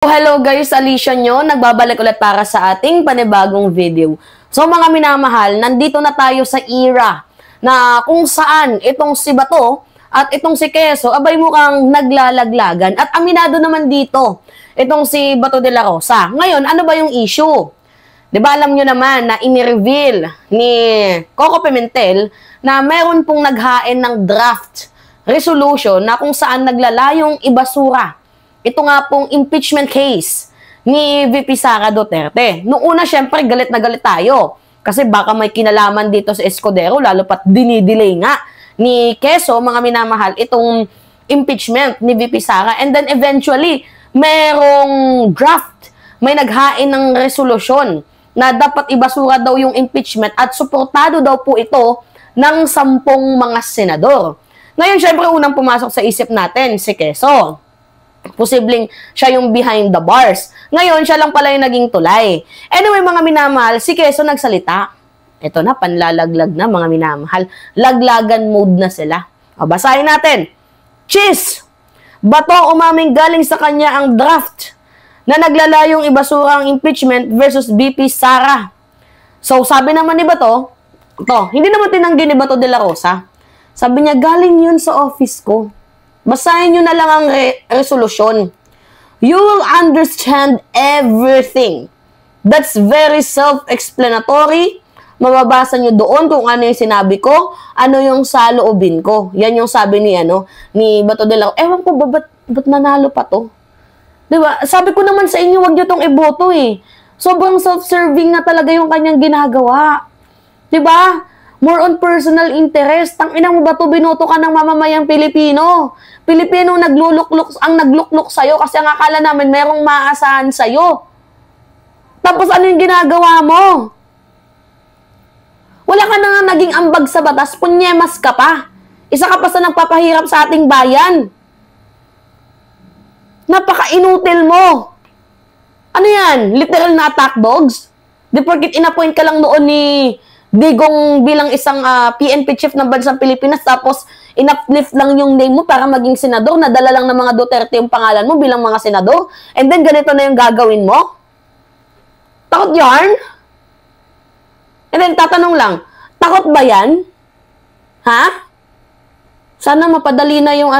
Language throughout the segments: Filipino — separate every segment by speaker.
Speaker 1: Hello guys, Alicia nyo, nagbabalik ulit para sa ating panibagong video. So mga minamahal, nandito na tayo sa era na kung saan itong si Bato at itong si Quezon, abay mukhang naglalaglagan. At aminado naman dito, itong si Bato de la Rosa. Ngayon, ano ba yung issue? Diba alam nyo naman na inireveal ni Coco Pimentel na meron pong naghain ng draft resolution na kung saan naglalayong ibasura ito nga pong impeachment case ni VP Sara Duterte. Noong una, syempre, galit na galit tayo. Kasi baka may kinalaman dito sa Escudero, lalo pat dinidelay nga ni Quezon, mga minamahal, itong impeachment ni VP Sara. And then eventually, merong draft, may naghain ng resolusyon na dapat ibasura daw yung impeachment at suportado daw po ito ng 10 mga senador. Ngayon, syempre, unang pumasok sa isip natin, si Quezon. Posibleng siya yung behind the bars. Ngayon, siya lang pala yung naging tulay. Anyway, mga minamahal, si Quezon nagsalita. Ito na, panlalaglag na, mga minamahal. Laglagan mode na sila. O, basahin natin. Cheese! Bato umaming galing sa kanya ang draft na naglalayong ibasura ang impeachment versus VP Sara. So, sabi naman ni Bato, hindi naman tinanggi ni Bato de la Rosa. Sabi niya, galing yun sa office ko. Basahin nyo na lang ang resolution. You will understand everything. That's very self-explanatory. Mababasa nyo doon kung ano yung sinabi ko, ano yung saloobin ko. Yan yung sabi ni Bato de la Rosa. Ewan ko, ba't nanalo pa to? Diba? Sabi ko naman sa inyo, wag nyo tong iboto eh. Sobrang self-serving na talaga yung kanyang ginagawa. Diba? More on personal interest. Tangina mo ba to, binoto ka ng mamamayang Pilipino? Pilipino ang naglukluk sa'yo kasi ang akala namin merong maasahan sa'yo. Tapos ano yung ginagawa mo? Wala ka na nga naging ambag sa batas, punyemas ka pa. Isa ka pa sa nagpapahirap sa ating bayan. Napaka-inutil mo. Ano yan? Literal na attack dogs? Di porkit in-appoint ka lang noon ni Digong bilang isang PNP chief ng bansang Pilipinas, tapos in-uplift lang yung name mo para maging senador, nadala lang ng mga Duterte yung pangalan mo bilang mga senador, and then ganito na yung gagawin mo? Takot yarn? And then tatanong lang, takot ba yan? Ha? Sana mapadali na yung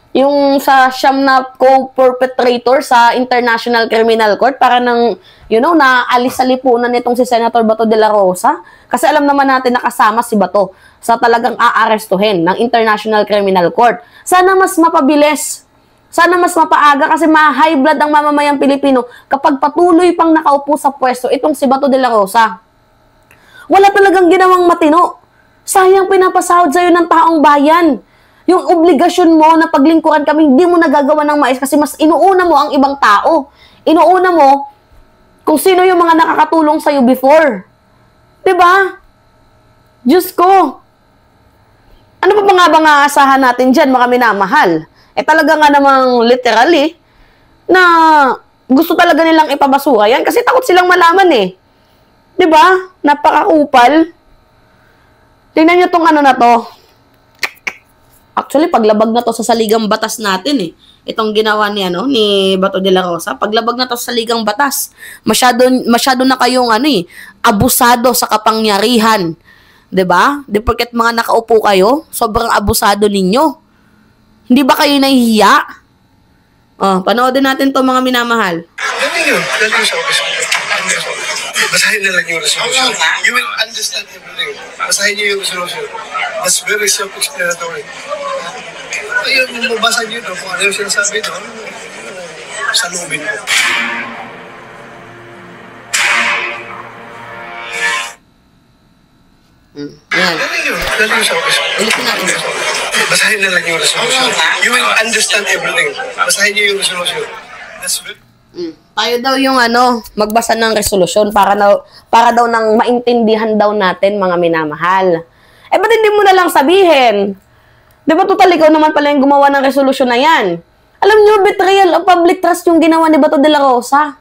Speaker 1: yung sa siyam na co-perpetrator sa International Criminal Court para naalis sa lipunan nitong si Senator Bato de la Rosa. Kasi alam naman natin nakasama si Bato sa talagang aarestuhin ng International Criminal Court. Sana mas mapabilis. Sana mas mapaaga kasi ma-high blood ang mamamayang Pilipino kapag patuloy pang nakaupo sa pwesto itong si Bato de la Rosa. Wala talagang ginawang matino. Sayang pinapasahod sa'yo ng taong bayan. Yung obligasyon mo na paglingkuran kami, hindi mo nagagawa ng mais kasi mas inuuna mo ang ibang tao. Inuuna mo kung sino yung mga nakakatulong sa'yo before. Diba? Diyos ko. Ano pa ba nga bang aasahan natin dyan, mga minamahal? Talaga nga namang literally na gusto talaga nilang ipabasura yan kasi takot silang malaman eh. Diba? Napakakupal. Tingnan nyo tong na to. Actually, paglabag na to sa saligang batas natin eh. Itong ginawa ni Bato de la Rosa. Paglabag na to sa saligang batas. Masyado na kayong abusado sa kapangyarihan. 'Di ba? Di porket mga nakaupo kayo, sobrang abusado ninyo. Hindi ba kayo nahihiya? Panoodin natin to, mga minamahal.
Speaker 2: Basahin na lang yung resolution. You will understand everything. Basahin niyo yung resolution. That's very self-explanatory. Ayun, mabasa niyo doon kung ano yung sinasabi doon, sa lubin mo.
Speaker 1: Yan.
Speaker 2: Ulitin natin. Basahin na lang yung resolution. You will understand everything. Basahin niyo yung resolution. That's very...
Speaker 1: Tayo daw yung magbasa ng resolusyon para daw nang maintindihan daw natin, mga minamahal. Ba't hindi mo na lang sabihin? Di ba total ikaw naman pala yung gumawa ng resolusyon na yan? Alam nyo, betrayal of public trust yung ginawa ni Bato de la Rosa.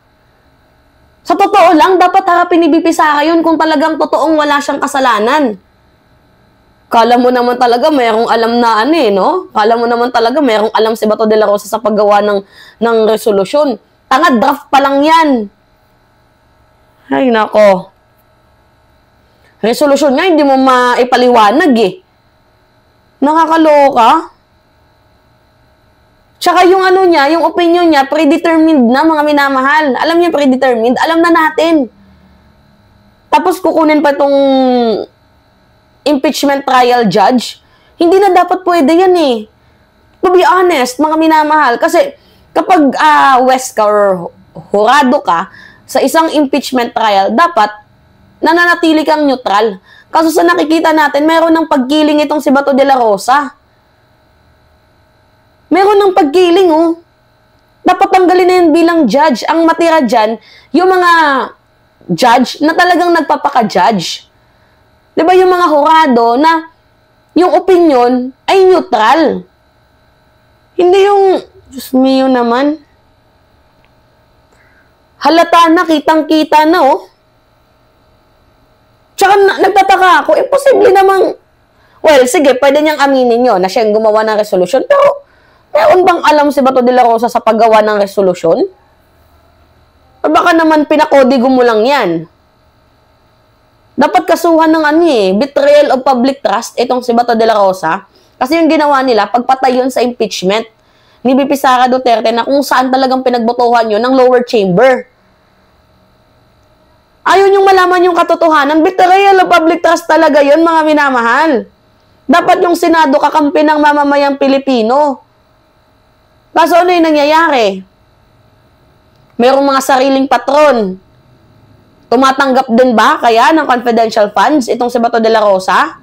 Speaker 1: Sa totoo lang, dapat harapin ni VP Sara yun kung talagang totoong wala siyang kasalanan. Kala mo naman talaga mayroong alam na no? Kala mo naman talaga mayroong alam si Bato de la Rosa sa paggawa ng resolusyon. Tanga, draft pa lang yan. Ay, nako. Resolution nga, hindi mo maipaliwanag eh. Nakakaloka. Tsaka yung ano niya, yung opinion niya, predetermined na, mga minamahal. Alam niya predetermined, alam na natin. Tapos kukunin pa itong impeachment trial judge. Hindi na dapat pwede yan eh. To be honest, mga minamahal. Kasi kapag West ka or hurado ka sa isang impeachment trial, dapat nananatili kang neutral. Kaso sa nakikita natin, meron ng pagkiling itong si Bato de la Rosa. Meron ng pagkiling, oh. Dapat tanggalin na yan bilang judge. Ang matira dyan, yung mga judge na talagang nagpapaka-judge. Diba yung mga hurado na yung opinion ay neutral. Hindi yung, Diyos mio naman. Halata na, kitang-kita na, oh. Tsaka nagtataka ako, imposible namang, well, sige, pwede niyang aminin nyo na siya yung gumawa ng resolution, pero meron bang alam si Bato de la Rosa sa paggawa ng resolusyon? O baka naman pinakodigo mo lang yan. Dapat kasuhan ng betrayal of public trust itong si Bato de la Rosa. Kasi yung ginawa nila, pagpatay yun sa impeachment ni BP Sara Duterte na kung saan talagang pinagbotohan yun ng lower chamber. Ayaw niyong malaman yung katotohanan. Betrayal of public trust talaga yun, mga minamahal. Dapat yung Senado kakampi ng mamamayang Pilipino. Kaso ano yung nangyayari? Merong mga sariling patron. Tumatanggap din ba kaya ng confidential funds itong si Bato de la Rosa?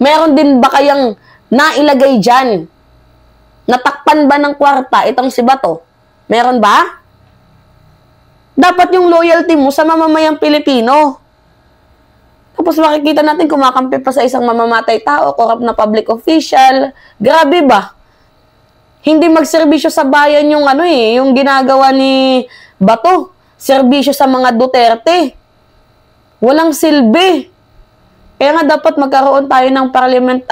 Speaker 1: Meron din ba kayang nailagay dyan? Natakpan ba ng kwarta itong si Bato? Meron ba? Dapat yung loyalty mo sa mamamayang Pilipino. Tapos makikita natin kumakampi pa sa isang mamamatay tao, corrupt na public official. Grabe ba? Hindi magserbisyo sa bayan yung yung ginagawa ni Bato. Serbisyo sa mga Duterte. Walang silbi. Kaya nga dapat magkaroon tayo ng parliament,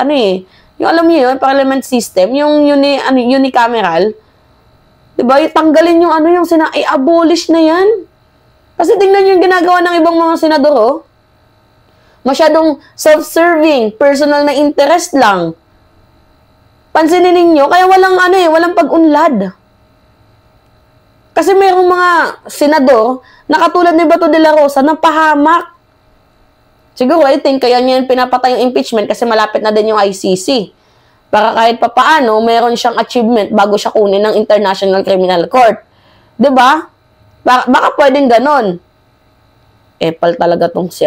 Speaker 1: yung alam niyo yun, parliament system, yung unicameral. Diba? Tanggalin yung i-abolish na yan. Kasi tingnan yung ginagawa ng ibang mga senador, oh. Masyadong self-serving, personal na interest lang. Pansinin ninyo, kaya walang pag-unlad. Kasi mayroong mga senador na katulad ni Bato de la Rosa na pahamak. Siguro, I think, kaya niya pinapatay yung impeachment kasi malapit na din yung ICC. Para kahit papaano, meron siyang achievement bago siya kunin ng International Criminal Court. Diba? Baka pwedeng ganon. Epal talaga tong si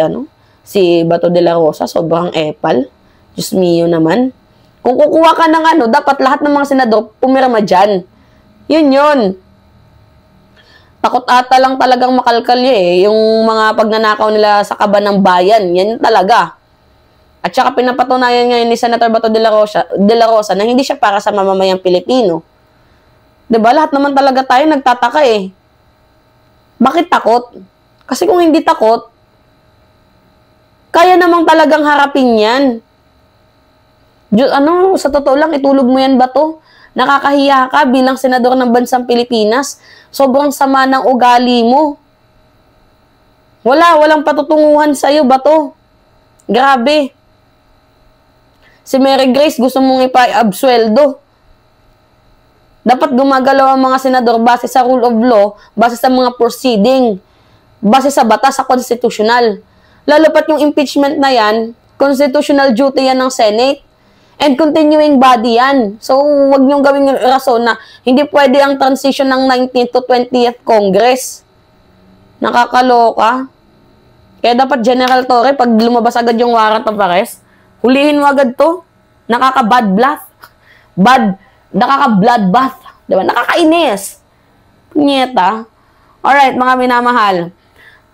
Speaker 1: Bato de la Rosa, sobrang epal. Diyos mio naman. Kung kukuha ka ng dapat lahat ng mga senador pumirma dyan. Yun. Takot ata lang talagang makalkalye yung mga pagnanakaw nila sa kaban ng bayan. Yan talaga. At saka pinapatunayan ngayon ni Senator Bato de la Rosa na hindi siya para sa mamamayang Pilipino. Diba? Lahat naman talaga tayo nagtataka eh. Bakit takot? Kasi kung hindi takot, kaya namang talagang harapin yan. Sa totoo lang, itulog mo yan, Bato. Nakakahiya ka bilang senador ng bansang Pilipinas. Sobrang sama ng ugali mo. Walang patutunguhan sa'yo, Bato. Grabe. Si Mary Grace, gusto mong ipa-absueldo. Dapat gumagalaw ang mga senador base sa rule of law, base sa mga proceeding, base sa batas, sa constitutional. Lalo pat yung impeachment na yan, constitutional duty yan ng Senate. And continuing body yan. So, wag niyong gawing rason na hindi pwede ang transition ng 19th to 20th Congress. Nakakaloka. Kaya dapat General Torre, pag lumabas agad yung warrant of arrest, hulihin mo agad to. Nakaka-bloodbath. Diba? Nakakainis. Punyeta. Alright, mga minamahal.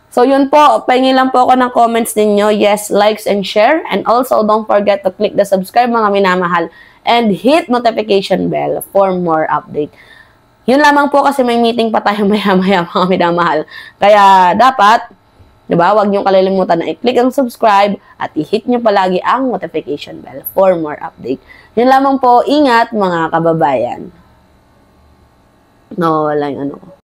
Speaker 1: So, yun po. Pahingi lang po ako ng comments ninyo. Yes, likes and share. And also, don't forget to click the subscribe, mga minamahal. And hit notification bell for more update. Yun lamang po kasi may meeting pa tayo maya-maya, mga minamahal. Kaya, dapat, diba, huwag niyong kalilimutan na i-click ang subscribe at i-hit niyo palagi ang notification bell for more update. Yun lamang po. Ingat, mga kababayan. Nawawala yung ano ko.